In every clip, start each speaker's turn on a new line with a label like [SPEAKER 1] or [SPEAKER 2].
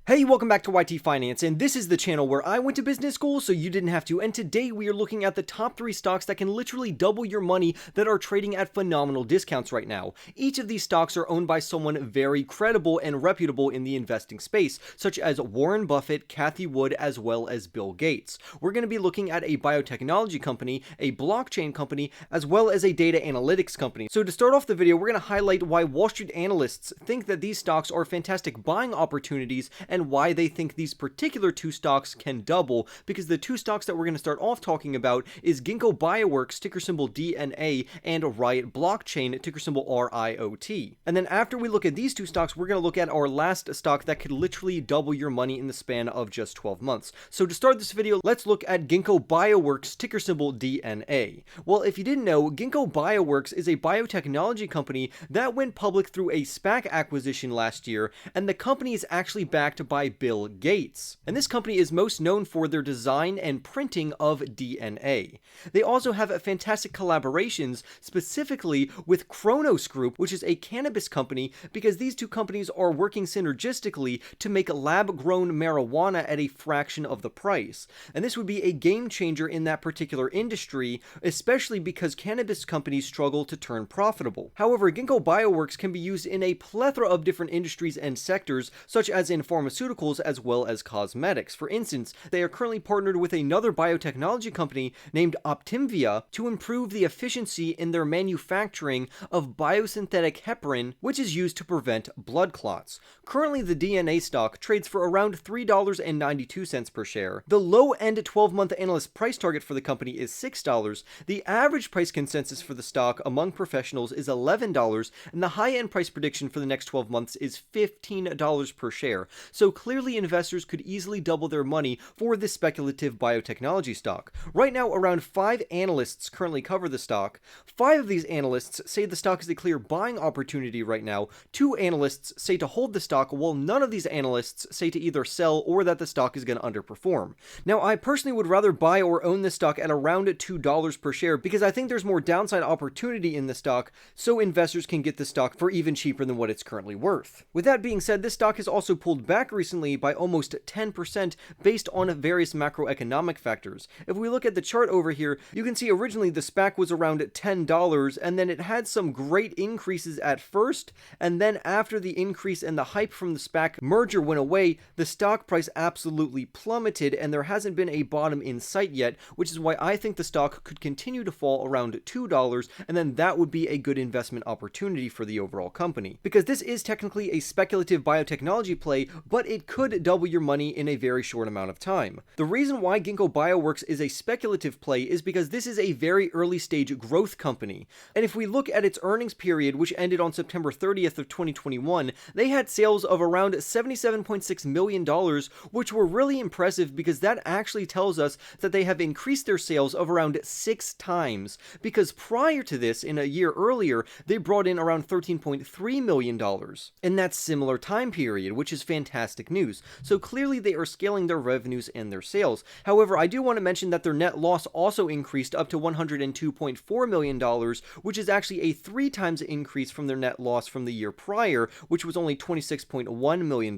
[SPEAKER 1] Hey, welcome back to YT Finance, and this is the channel where I went to business school so you didn't have to, and today we are looking at the top 3 stocks that can literally double your money that are trading at phenomenal discounts right now. Each of these stocks are owned by someone very credible and reputable in the investing space, such as Warren Buffett, Cathie Wood, as well as Bill Gates. We're going to be looking at a biotechnology company, a blockchain company, as well as a data analytics company. So to start off the video, we're going to highlight why Wall Street analysts think that these stocks are fantastic buying opportunities and why they think these particular 2 stocks can double, because the 2 stocks that we're going to start off talking about is Ginko Bioworks, ticker symbol DNA, and Riot Blockchain, ticker symbol RIOT. And then after we look at these 2 stocks, we're going to look at our last stock that could literally double your money in the span of just 12 months. So to start this video, let's look at Ginko Bioworks, ticker symbol DNA. Well, if you didn't know, Ginko Bioworks is a biotechnology company that went public through a SPAC acquisition last year, and the company is actually backed by Bill Gates. And this company is most known for their design and printing of DNA. They also have fantastic collaborations, specifically with Kronos Group, which is a cannabis company, because these 2 companies are working synergistically to make lab-grown marijuana at a fraction of the price. And this would be a game changer in that particular industry, especially because cannabis companies struggle to turn profitable. However, Ginko Bioworks can be used in a plethora of different industries and sectors, such as in pharmaceuticals as well as cosmetics. For instance, they are currently partnered with another biotechnology company named Optimvia to improve the efficiency in their manufacturing of biosynthetic heparin, which is used to prevent blood clots. Currently, the DNA stock trades for around $3.92 per share. The low-end 12-month analyst price target for the company is $6. The average price consensus for the stock among professionals is $11, and the high-end price prediction for the next 12 months is $15 per share. So clearly investors could easily double their money for this speculative biotechnology stock. Right now, around 5 analysts currently cover the stock. 5 of these analysts say the stock is a clear buying opportunity right now. 2 analysts say to hold the stock, while none of these analysts say to either sell or that the stock is going to underperform. Now, I personally would rather buy or own this stock at around $2 per share because I think there's more downside opportunity in the stock, so investors can get the stock for even cheaper than what it's currently worth. With that being said, this stock has also pulled back recently by almost 10% based on various macroeconomic factors. If we look at the chart over here, you can see originally the SPAC was around $10, and then it had some great increases at first, and then after the increase and the hype from the SPAC merger went away, the stock price absolutely plummeted, and there hasn't been a bottom in sight yet, which is why I think the stock could continue to fall around $2, and then that would be a good investment opportunity for the overall company. Because this is technically a speculative biotechnology play, but it could double your money in a very short amount of time. The reason why Ginko Bioworks is a speculative play is because this is a very early stage growth company. And if we look at its earnings period, which ended on September 30th of 2021, they had sales of around $77.6 million, which were really impressive because that actually tells us that they have increased their sales of around 6 times, because prior to this, in a year earlier, they brought in around $13.3 million in that similar time period, which is fantastic news. So clearly they are scaling their revenues and their sales. However, I do want to mention that their net loss also increased up to $102.4 million, which is actually a 3 times increase from their net loss from the year prior, which was only $26.1 million.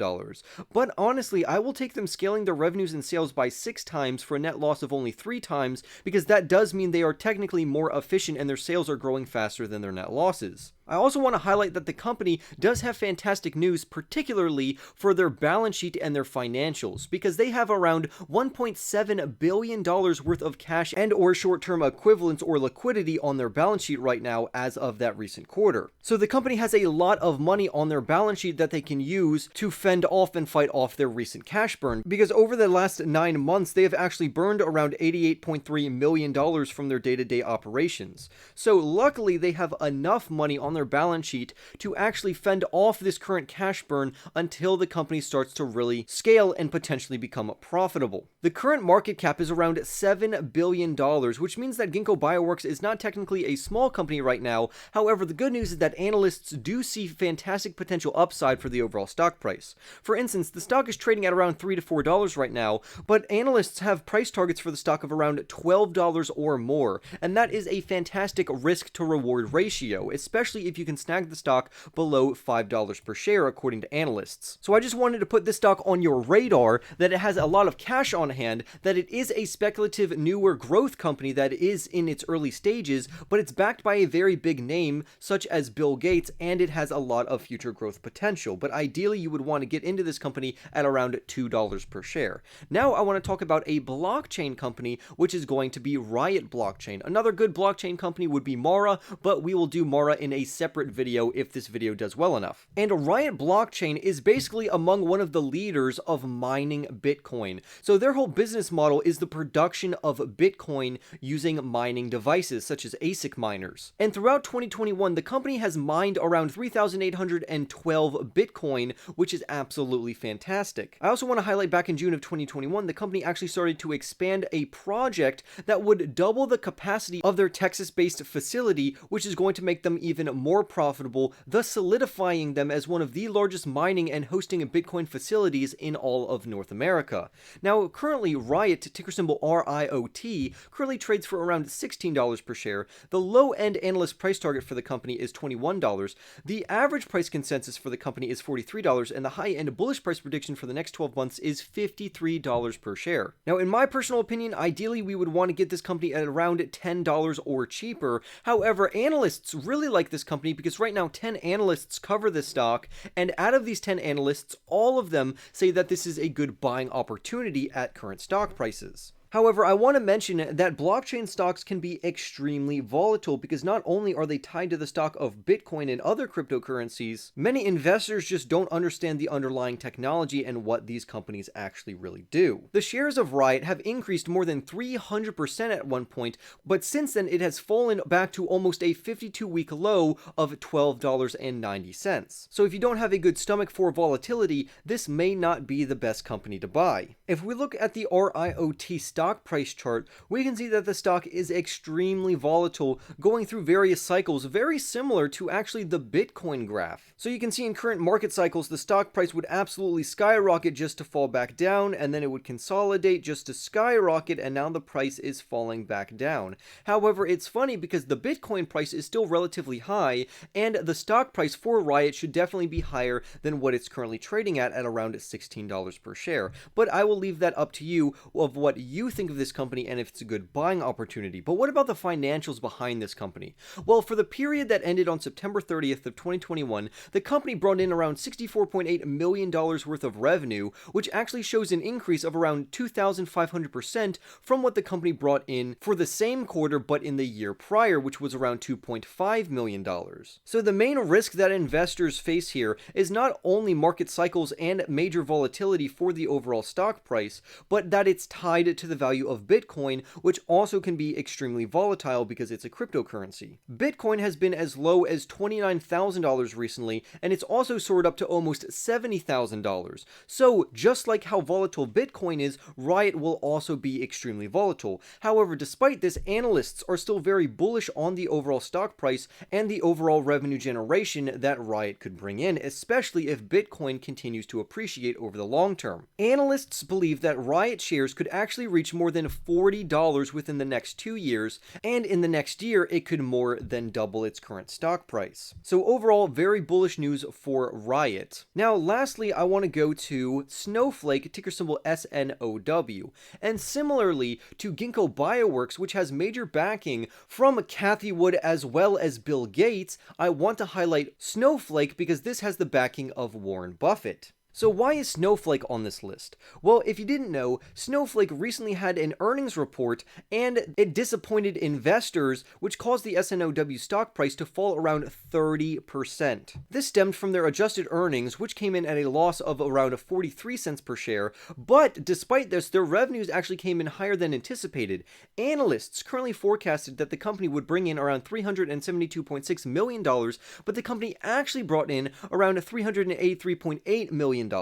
[SPEAKER 1] But honestly, I will take them scaling their revenues and sales by 6 times for a net loss of only 3 times, because that does mean they are technically more efficient and their sales are growing faster than their net losses. I also want to highlight that the company does have fantastic news, particularly for their balance sheet and their financials, because they have around $1.7 billion worth of cash and or short-term equivalents or liquidity on their balance sheet right now as of that recent quarter. So the company has a lot of money on their balance sheet that they can use to fend off and fight off their recent cash burn, because over the last 9 months, they have actually burned around $88.3 million from their day-to-day operations. So luckily, they have enough money on their balance sheet to actually fend off this current cash burn until the company starts to really scale and potentially become profitable. The current market cap is around $7 billion, which means that Ginko Bioworks is not technically a small company right now. However, the good news is that analysts do see fantastic potential upside for the overall stock price. For instance, the stock is trading at around $3 to $4 right now, but analysts have price targets for the stock of around $12 or more, and that is a fantastic risk to reward ratio, especially especially if you can snag the stock below $5 per share, according to analysts. So I just wanted to put this stock on your radar, that it has a lot of cash on hand, that it is a speculative newer growth company that is in its early stages, but it's backed by a very big name such as Bill Gates, and it has a lot of future growth potential. But ideally you would want to get into this company at around $2 per share. Now I want to talk about a blockchain company, which is going to be Riot Blockchain. Another good blockchain company would be Mara, but we will do Mara in a separate video if this video does well enough. And Riot Blockchain is basically among one of the leaders of mining Bitcoin. So their whole business model is the production of Bitcoin using mining devices such as ASIC miners. And throughout 2021, the company has mined around 3,812 Bitcoin, which is absolutely fantastic. I also want to highlight back in June of 2021, the company actually started to expand a project that would double the capacity of their Texas-based facility, which is going to make them even more profitable, thus solidifying them as one of the largest mining and hosting Bitcoin facilities in all of North America. Now, currently, Riot, ticker symbol RIOT, currently trades for around $16 per share. The low-end analyst price target for the company is $21. The average price consensus for the company is $43, and the high-end bullish price prediction for the next 12 months is $53 per share. Now, in my personal opinion, ideally, we would want to get this company at around $10 or cheaper. However, analysts really like this company because right now 10 analysts cover this stock, and out of these 10 analysts, all of them say that this is a good buying opportunity at current stock prices. However, I want to mention that blockchain stocks can be extremely volatile because not only are they tied to the stock of Bitcoin and other cryptocurrencies, many investors just don't understand the underlying technology and what these companies actually really do. The shares of Riot have increased more than 300% at one point, but since then it has fallen back to almost a 52-week low of $12.90. So if you don't have a good stomach for volatility, this may not be the best company to buy. If we look at the RIOT stock price chart, we can see that the stock is extremely volatile, going through various cycles, very similar to actually the Bitcoin graph. So you can see in current market cycles, the stock price would absolutely skyrocket just to fall back down, and then it would consolidate just to skyrocket, and now the price is falling back down. However, it's funny because the Bitcoin price is still relatively high, and the stock price for Riot should definitely be higher than what it's currently trading at around $16 per share. But I will leave that up to you of what you think of this company and if it's a good buying opportunity. But what about the financials behind this company? Well, for the period that ended on September 30th of 2021, the company brought in around $64.8 million worth of revenue, which actually shows an increase of around 2,500% from what the company brought in for the same quarter but in the year prior, which was around $2.5 million. So the main risk that investors face here is not only market cycles and major volatility for the overall stock price, but that it's tied to the value of Bitcoin, which also can be extremely volatile because it's a cryptocurrency. Bitcoin has been as low as $29,000 recently, and it's also soared up to almost $70,000. So just like how volatile Bitcoin is, Riot will also be extremely volatile. However, despite this, analysts are still very bullish on the overall stock price and the overall revenue generation that Riot could bring in, especially if Bitcoin continues to appreciate over the long term. Analysts believe that Riot shares could actually reach more than $40 within the next 2 years, and in the next year it could more than double its current stock price. So overall, very bullish news for Riot. Now lastly, I want to go to Snowflake, ticker symbol SNOW, and similarly to Ginko Bioworks, which has major backing from Cathie Wood as well as Bill Gates, I want to highlight Snowflake because this has the backing of Warren Buffett. So why is Snowflake on this list? Well, if you didn't know, Snowflake recently had an earnings report and it disappointed investors, which caused the SNOW stock price to fall around 30%. This stemmed from their adjusted earnings, which came in at a loss of around 43 cents per share, but despite this, their revenues actually came in higher than anticipated. Analysts currently forecasted that the company would bring in around $372.6 million, but the company actually brought in around $383.8 million. million.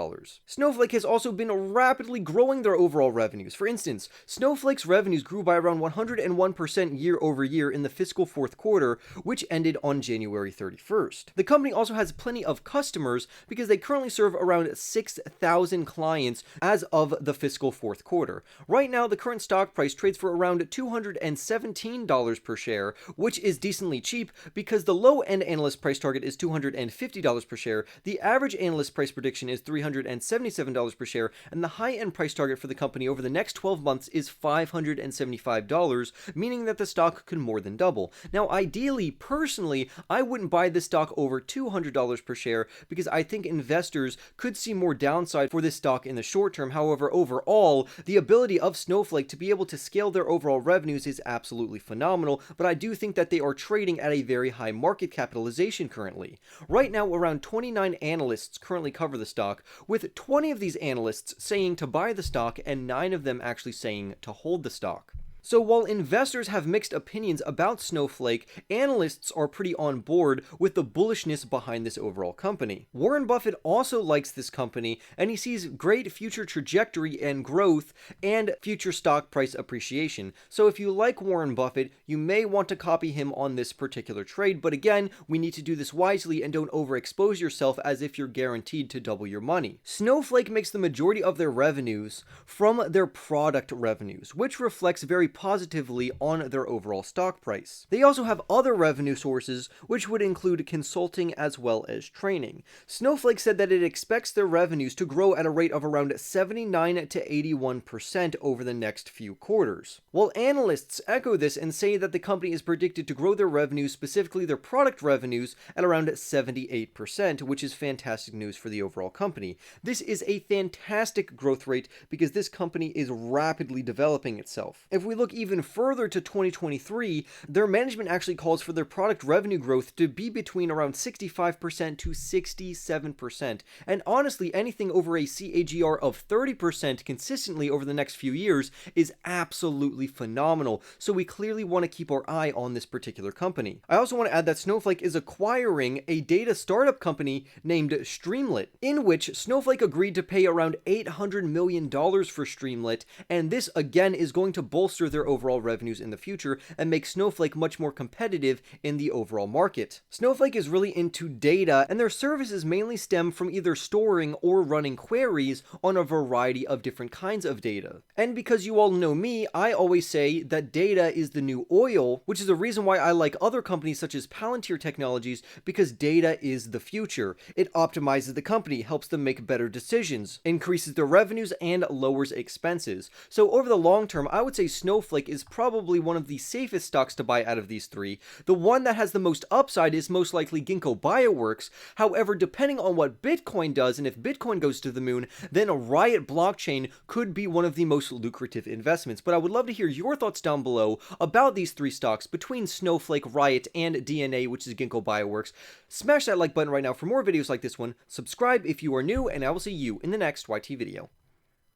[SPEAKER 1] Snowflake has also been rapidly growing their overall revenues. For instance, Snowflake's revenues grew by around 101% year over year in the fiscal fourth quarter, which ended on January 31st. The company also has plenty of customers because they currently serve around 6,000 clients as of the fiscal fourth quarter. Right now, the current stock price trades for around $217 per share, which is decently cheap because the low-end analyst price target is $250 per share, the average analyst price prediction is $377 per share, and the high-end price target for the company over the next 12 months is $575, meaning that the stock could more than double. Now, ideally, personally, I wouldn't buy this stock over $200 per share because I think investors could see more downside for this stock in the short term. However, overall, the ability of Snowflake to be able to scale their overall revenues is absolutely phenomenal, but I do think that they are trading at a very high market capitalization currently. Right now, around 29 analysts currently cover the stock, with 20 of these analysts saying to buy the stock and 9 of them actually saying to hold the stock. So while investors have mixed opinions about Snowflake, analysts are pretty on board with the bullishness behind this overall company. Warren Buffett also likes this company, and he sees great future trajectory and growth and future stock price appreciation. So if you like Warren Buffett, you may want to copy him on this particular trade, but again, we need to do this wisely and don't overexpose yourself as if you're guaranteed to double your money. Snowflake makes the majority of their revenues from their product revenues, which reflects very positively on their overall stock price. They also have other revenue sources, which would include consulting as well as training. Snowflake said that it expects their revenues to grow at a rate of around 79 to 81% over the next few quarters. While analysts echo this and say that the company is predicted to grow their revenues, specifically their product revenues, at around 78%, which is fantastic news for the overall company. This is a fantastic growth rate because this company is rapidly developing itself. If we look even further to 2023, their management actually calls for their product revenue growth to be between around 65% to 67%. And honestly, anything over a CAGR of 30% consistently over the next few years is absolutely phenomenal. So we clearly want to keep our eye on this particular company. I also want to add that Snowflake is acquiring a data startup company named Streamlit, in which Snowflake agreed to pay around $800 million for Streamlit, and this again is going to bolster their overall revenues in the future and make Snowflake much more competitive in the overall market. Snowflake is really into data, and their services mainly stem from either storing or running queries on a variety of different kinds of data. And because you all know me, I always say that data is the new oil, which is the reason why I like other companies such as Palantir Technologies, because data is the future. It optimizes the company, helps them make better decisions, increases their revenues, and lowers expenses. So over the long term, I would say Snowflake is probably one of the safest stocks to buy out of these three. The one that has the most upside is most likely Ginko Bioworks. However, depending on what Bitcoin does, and if Bitcoin goes to the moon, then a Riot Blockchain could be one of the most lucrative investments. But I would love to hear your thoughts down below about these three stocks between Snowflake, Riot, and DNA, which is Ginko Bioworks. Smash that like button right now for more videos like this one. Subscribe if you are new, and I will see you in the next YT video.